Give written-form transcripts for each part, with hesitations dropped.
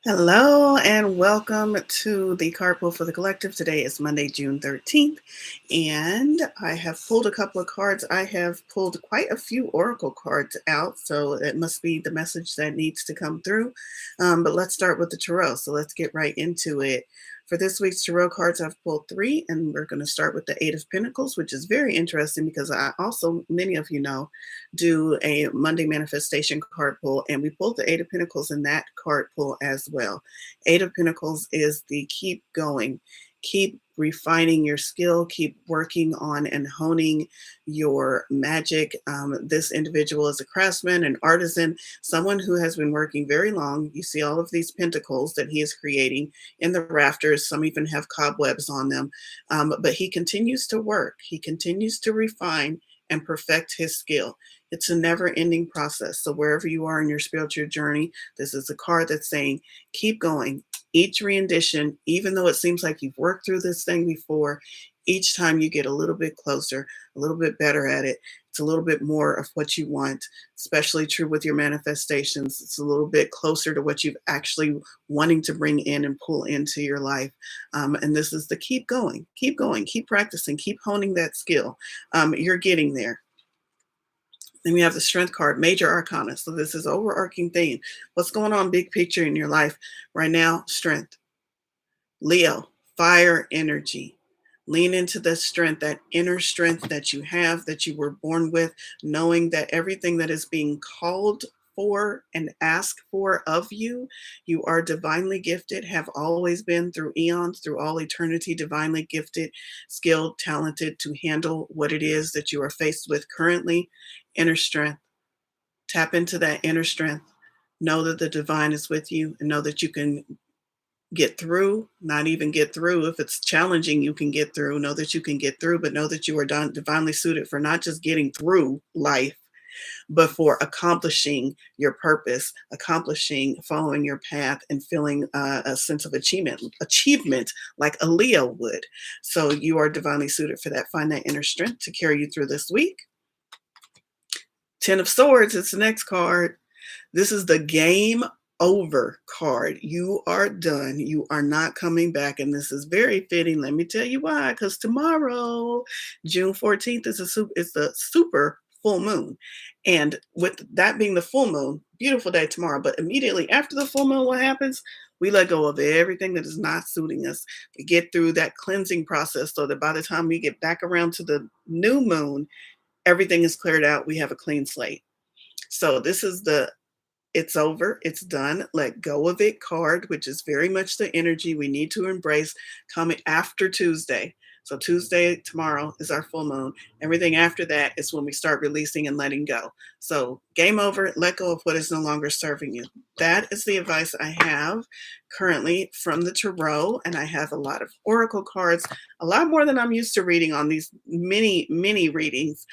Hello and welcome to the card pull for the collective. Today is Monday, June 13th, and I have pulled a couple of cards. I have pulled quite a few oracle cards out, so it must be the message that needs to come through. But let's start with the tarot. So let's get right into it. For this week's tarot cards, I've pulled three, and we're going to start with the Eight of Pentacles, which is very interesting because I also, many of you know, do a Monday manifestation card pull, and we pulled the Eight of Pentacles in that card pull as well. Eight of Pentacles is the keep going, keep refining your skill, keep working on and honing your magic. This individual is a craftsman, an artisan, someone who has been working very long. You see all of these pentacles that he is creating in the rafters. Some even have cobwebs on them, but he continues to work. He continues to refine and perfect his skill. It's a never-ending process. So wherever you are in your spiritual journey, this is a card that's saying, keep going. Each rendition, even though it seems like you've worked through this thing before, each time you get a little bit closer, a little bit better at it. It's a little bit more of what you want, especially true with your manifestations. It's a little bit closer to what you've actually wanting to bring in and pull into your life. And this is the keep going, keep practicing, keep honing that skill. You're getting there. Then we have the Strength card, Major Arcana. So this is overarching theme. What's going on big picture in your life right now? Strength. Leo, fire energy. Lean into the strength, that inner strength that you have, that you were born with, knowing that everything that is being called for and asked for of you, you are divinely gifted, have always been through eons, through all eternity, divinely gifted, skilled, talented to handle what it is that you are faced with currently. Inner strength. Tap into that inner strength. Know that the divine is with you and know that you can get through, not even get through. If it's challenging, you can get through. Know that you can get through, but know that you are divinely suited for not just getting through life, but for accomplishing your purpose, accomplishing, following your path, and feeling a sense of achievement like a Leo would. So you are divinely suited for that. Find that inner strength to carry you through this week. Ten of Swords, it's the next card. This is the game over card. You are done. You are not coming back. And this is very fitting. Let me tell you why. Because tomorrow, June 14th, is the super full moon. And with that being the full moon, beautiful day tomorrow. But immediately after the full moon, what happens? We let go of everything that is not suiting us. We get through that cleansing process so that by the time we get back around to the new moon, everything is cleared out. We have a clean slate. So this is the it's over, it's done, let go of it card, which is very much the energy we need to embrace coming after Tuesday. So Tuesday, tomorrow, is our full moon. Everything after that is when we start releasing and letting go. So game over, let go of what is no longer serving you. That is the advice I have currently from the tarot. And I have a lot of oracle cards, a lot more than I'm used to reading on these mini readings.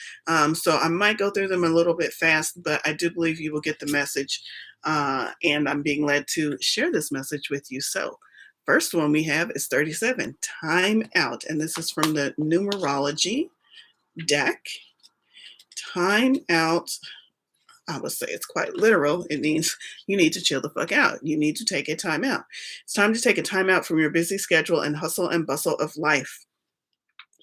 So I might go through them a little bit fast, but I do believe you will get the message. And I'm being led to share this message with you. So first one we have is 37, time out. And this is from the numerology deck. Time out, I would say it's quite literal. It means you need to chill the fuck out. You need to take a time out. It's time to take a time out from your busy schedule and hustle and bustle of life.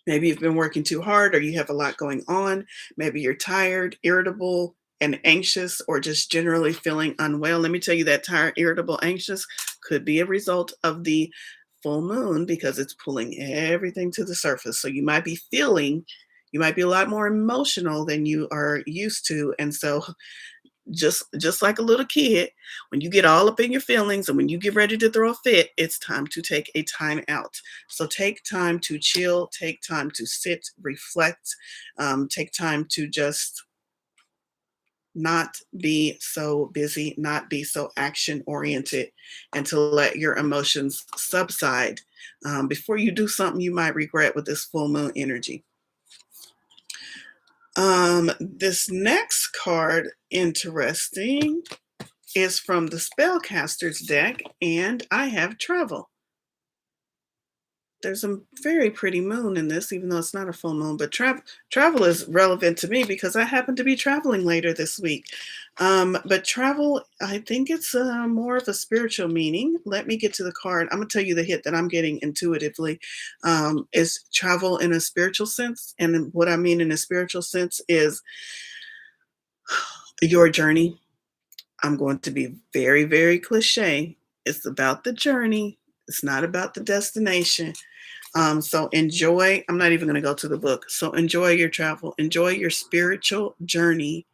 Maybe you've been working too hard or you have a lot going on. Maybe you're tired, irritable, and anxious, or just generally feeling unwell. Let me tell you that tired, irritable, anxious could be a result of the full moon because it's pulling everything to the surface. So you might be a lot more emotional than you are used to. And so just like a little kid, when you get all up in your feelings and when you get ready to throw a fit, it's time to take a time out. So take time to chill, take time to sit, reflect, take time to just not be so busy, not be so action oriented, and to let your emotions subside before you do something you might regret with this full moon energy. This next card, interesting, is from the Spellcasters deck, and I have travel. There's a very pretty moon in this, even though it's not a full moon. But travel is relevant to me because I happen to be traveling later this week. But travel, I think it's more of a spiritual meaning. Let me get to the card. I'm gonna tell you the hit that I'm getting intuitively is travel in a spiritual sense, and then what I mean in a spiritual sense is your journey. I'm going to be very, very cliche. It's about the journey. It's not about the destination. So enjoy. I'm not even going to go to the book. So enjoy your travel. Enjoy your spiritual journey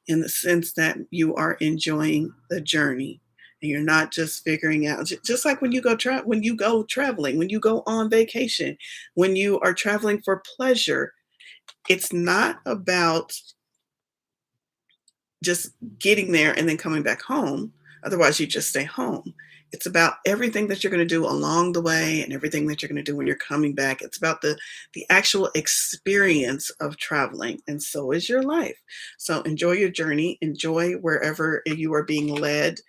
in the sense that you are enjoying the journey. And you're not just figuring out, just like when you when you go traveling, when you go on vacation, when you are traveling for pleasure, it's not about just getting there and then coming back home. Otherwise, you just stay home. It's about everything that you're going to do along the way and everything that you're going to do when you're coming back. It's about the actual experience of traveling, and so is your life. So enjoy your journey. Enjoy wherever you are being led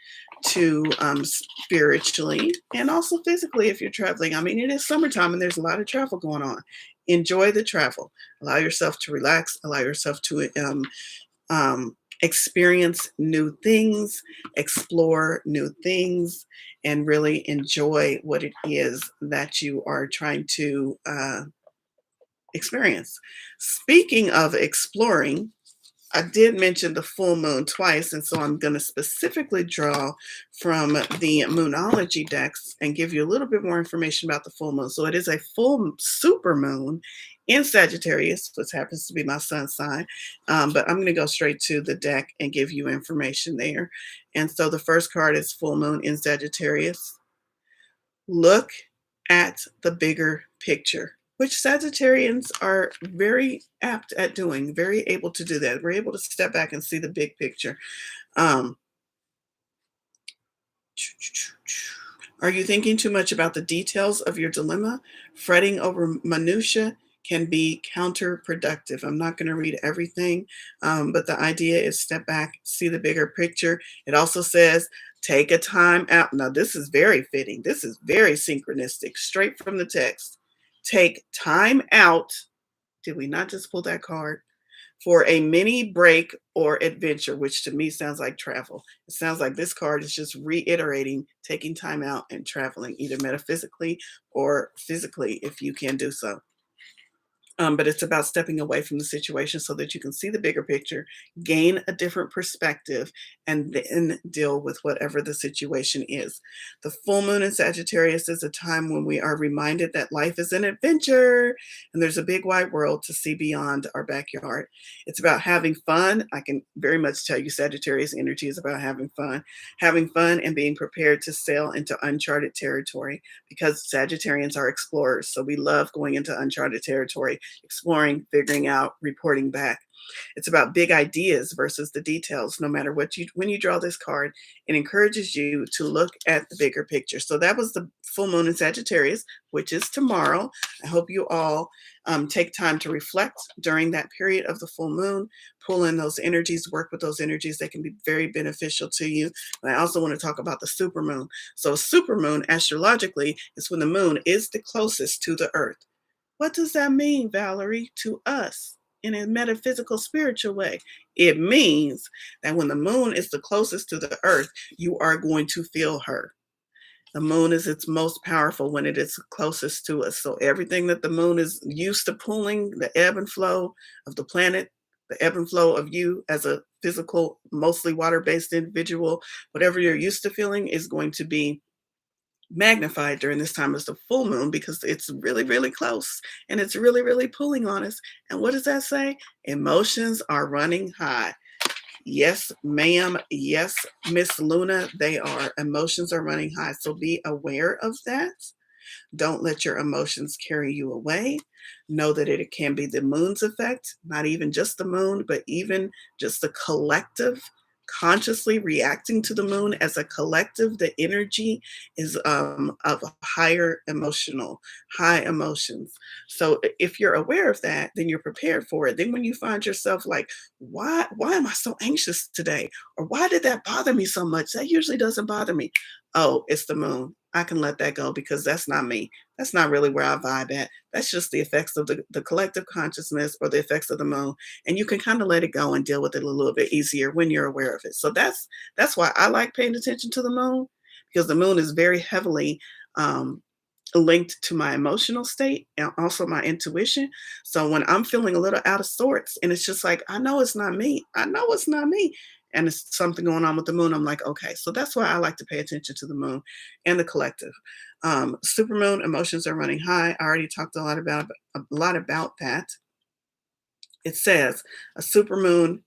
to spiritually and also physically if you're traveling. I mean, it is summertime and there's a lot of travel going on. Enjoy the travel. Allow yourself to relax. Allow yourself to experience new things, explore new things, and really enjoy what it is that you are trying to experience. Speaking of exploring, I did mention the full moon twice, and so I'm going to specifically draw from the Moonology decks and give you a little bit more information about the full moon. So it is a full super moon in Sagittarius, which happens to be my sun sign. But I'm going to go straight to the deck and give you information there. And so the first card is full moon in Sagittarius. Look at the bigger picture, which Sagittarians are very apt at doing, very able to do that. We're able to step back and see the big picture. Um, are you thinking too much about the details of your dilemma? Fretting over minutia can be counterproductive. I'm not going to read everything, but the idea is step back, see the bigger picture. It also says take a time out. Now, this is very fitting. This is very synchronistic, straight from the text. Take time out. Did we not just pull that card? For a mini break or adventure, which to me sounds like travel. It sounds like this card is just reiterating taking time out and traveling, either metaphysically or physically, if you can do so. But it's about stepping away from the situation so that you can see the bigger picture, gain a different perspective, and then deal with whatever the situation is. The full moon in Sagittarius is a time when we are reminded that life is an adventure and there's a big wide world to see beyond our backyard. It's about having fun. I can very much tell you Sagittarius energy is about having fun and being prepared to sail into uncharted territory because Sagittarians are explorers. So we love going into uncharted territory, exploring, figuring out, reporting back. It's about big ideas versus the details. No matter when you draw this card, it encourages you to look at the bigger picture. So that was the full moon in Sagittarius, which is tomorrow. I hope you all take time to reflect during that period of the full moon, pull in those energies, work with those energies. They can be very beneficial to you. And I also want to talk about the super moon. So super moon astrologically is when the moon is the closest to the earth. What does that mean, Valorie, to us in a metaphysical, spiritual way? It means that when the moon is the closest to the earth, you are going to feel her. The moon is its most powerful when it is closest to us. So everything that the moon is used to pulling, the ebb and flow of the planet, the ebb and flow of you as a physical, mostly water-based individual, whatever you're used to feeling is going to be magnified during this time as the full moon because it's really, really close and it's really, really pulling on us. And what does that say? Emotions are running high. Yes, ma'am. Yes, Miss Luna, they are. Emotions are running high. So be aware of that. Don't let your emotions carry you away. Know that it can be the moon's effect, not even just the moon, but even just the collective consciously reacting to the moon as a collective. The energy is of high emotions. So if you're aware of that, then you're prepared for it. Then when you find yourself like, why am I so anxious today? Or why did that bother me so much? That usually doesn't bother me. Oh, it's the moon. I can let that go because that's not me. That's not really where I vibe at. That's just the effects of the collective consciousness or the effects of the moon. And you can kind of let it go and deal with it a little bit easier when you're aware of it. So that's why I like paying attention to the moon, because the moon is very heavily um, linked to my emotional state and also my intuition. So when I'm feeling a little out of sorts and it's just like, I know it's not me. I know it's not me. And it's something going on with the moon. I'm like, okay. So that's why I like to pay attention to the moon and the collective. Supermoon emotions are running high. I already talked a lot about that. It says a supermoon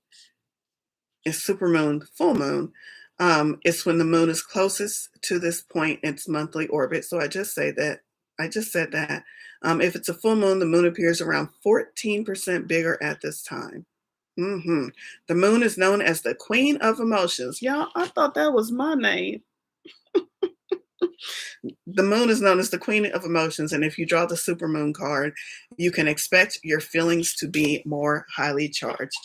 is supermoon, full moon. It's when the moon is closest to this point in its monthly orbit. So I just said that. If it's a full moon, the moon appears around 14% bigger at this time. The moon is known as the queen of emotions. Y'all, I thought that was my name. The moon is known as the queen of emotions. And if you draw the supermoon card, you can expect your feelings to be more highly charged.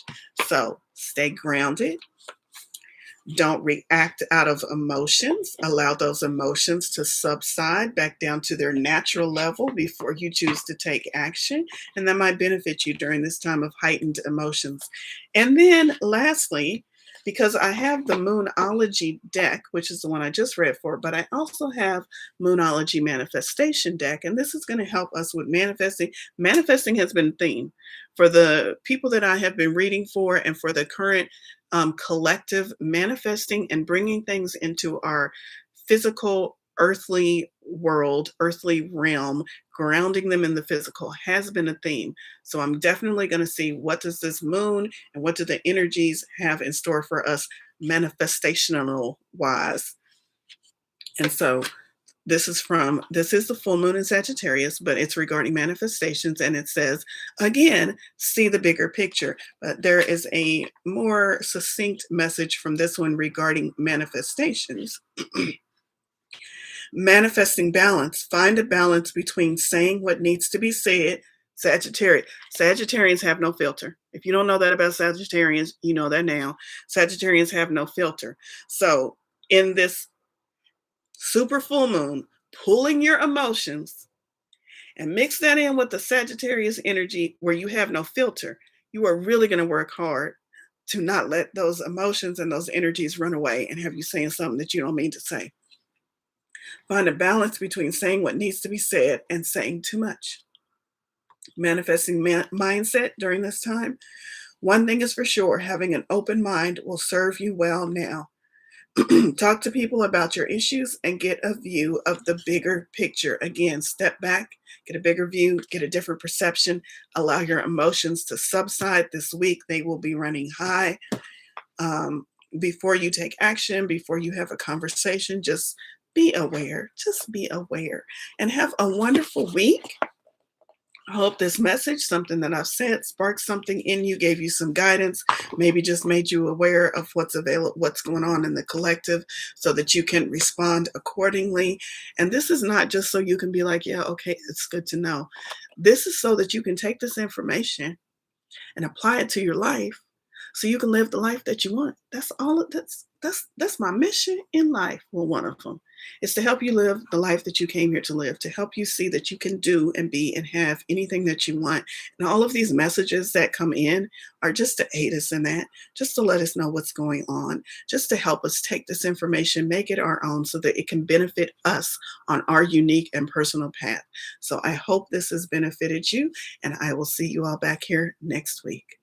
So stay grounded. Don't react out of emotions. Allow those emotions to subside back down to their natural level before you choose to take action. And that might benefit you during this time of heightened emotions. And then lastly, because I have the Moonology deck, which is the one I just read for, but I also have Moonology Manifestation deck. And this is going to help us with manifesting. Manifesting has been a theme for the people that I have been reading for and for the current collective manifesting and bringing things into our physical earthly world, earthly realm, grounding them in the physical has been a theme. So I'm definitely going to see what does this moon and what do the energies have in store for us manifestational wise. And so this is the full moon in Sagittarius, but it's regarding manifestations. And it says, again, see the bigger picture. But there is a more succinct message from this one regarding manifestations. Manifesting balance. Find a balance between saying what needs to be said. Sagittarians have no filter. If you don't know that about Sagittarians, you know that now. Sagittarians have no filter. So in this super full moon, pulling your emotions and mix that in with the Sagittarius energy where you have no filter, you are really going to work hard to not let those emotions and those energies run away and have you saying something that you don't mean to say. Find a balance between saying what needs to be said and saying too much. Manifesting mindset during this time. One thing is for sure, having an open mind will serve you well now. Talk to people about your issues and get a view of the bigger picture. Again, step back, get a bigger view, get a different perception, allow your emotions to subside this week. They will be running high. Before you take action, before you have a conversation, just be aware. Just be aware and have a wonderful week. I hope this message, something that I've said, sparked something in you, gave you some guidance, maybe just made you aware of what's available, what's going on in the collective so that you can respond accordingly. And this is not just so you can be like, yeah, okay, it's good to know. This is so that you can take this information and apply it to your life so you can live the life that you want. That's all. That's my mission in life. Well, one of them is to help you live the life that you came here to live, to help you see that you can do and be and have anything that you want. And all of these messages that come in are just to aid us in that, just to let us know what's going on, just to help us take this information, make it our own so that it can benefit us on our unique and personal path. So I hope this has benefited you, and I will see you all back here next week.